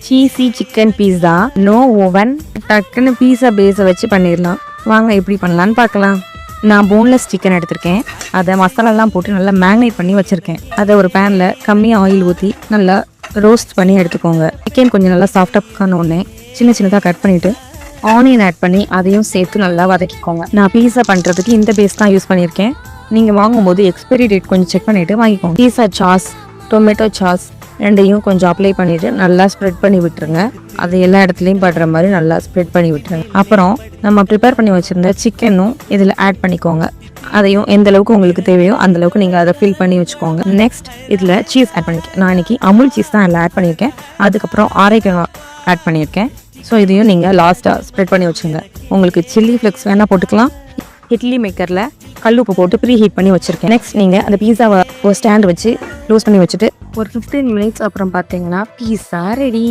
Cheesy chicken pizza, no oven. டக்குன்னு pizza பேஸை வச்சு பண்ணிடலாம். வாங்க எப்படி பண்ணலான்னு பார்க்கலாம். நான் போன்லெஸ் சிக்கன் எடுத்திருக்கேன். அதை மசாலாலாம் போட்டு நல்லா மேக்னேட் பண்ணி வச்சுருக்கேன். அதை ஒரு பேனில் கம்மியாக ஆயில் ஊற்றி நல்லா ரோஸ்ட் பண்ணி எடுத்துக்கோங்க. சிக்கன் கொஞ்சம் நல்லா சாஃப்டாக உடனே சின்ன சின்னதாக கட் பண்ணிவிட்டு ஆனியன் ஆட் பண்ணி அதையும் சேர்த்து நல்லா வதக்கிக்கோங்க. நான் பீஸா பண்ணுறதுக்கு இந்த பேஸ் தான் யூஸ் பண்ணியிருக்கேன். நீங்கள் வாங்கும்போது எக்ஸ்பைரி டேட் கொஞ்சம் செக் பண்ணிவிட்டு வாங்கிக்கோங்க. பீஸா சாஸ், டொமேட்டோ சாஸ் ரெண்டையும் கொஞ்சம் அப்ளை பண்ணிவிட்டு நல்லா ஸ்ப்ரெட் பண்ணி விட்டுருங்க. அது எல்லா இடத்துலையும் படுற மாதிரி நல்லா ஸ்ப்ரெட் பண்ணி விட்டுருங்க. அப்புறம் நம்ம ப்ரிப்பேர் பண்ணி வச்சுருந்த சிக்கனும் இதில் ஆட் பண்ணிக்கோங்க. அதையும் எந்த அளவுக்கு உங்களுக்கு தேவையோ அந்த அளவுக்கு நீங்கள் அதை ஃபில் பண்ணி வச்சுக்கோங்க. நெக்ஸ்ட் இதில் சீஸ் ஆட் பண்ணியிருக்கேன். நான் இன்றைக்கி அமுல் சீஸ் தான் இதில் ஆட் பண்ணியிருக்கேன். அதுக்கப்புறம் ஆரைக்கா ஆட் பண்ணியிருக்கேன். ஸோ இதையும் நீங்கள் லாஸ்ட்டாக ஸ்ப்ரெட் பண்ணி வச்சுங்க. உங்களுக்கு சில்லி ஃப்ளெக்ஸ் வேணால் போட்டுக்கலாம். இட்லி மேக்கரில் கல்லுப்பு போட்டு ப்ரீ ஹீட் பண்ணி வச்சுருக்கேன். நெக்ஸ்ட் நீங்கள் அந்த பீஸாவை ஒரு ஸ்டாண்ட் வச்சு க்ளோஸ் பண்ணி வச்சுட்டு ஒரு 15 மினிட்ஸ் அப்புறம் பார்த்தீங்கன்னா பீஸா ரெடி.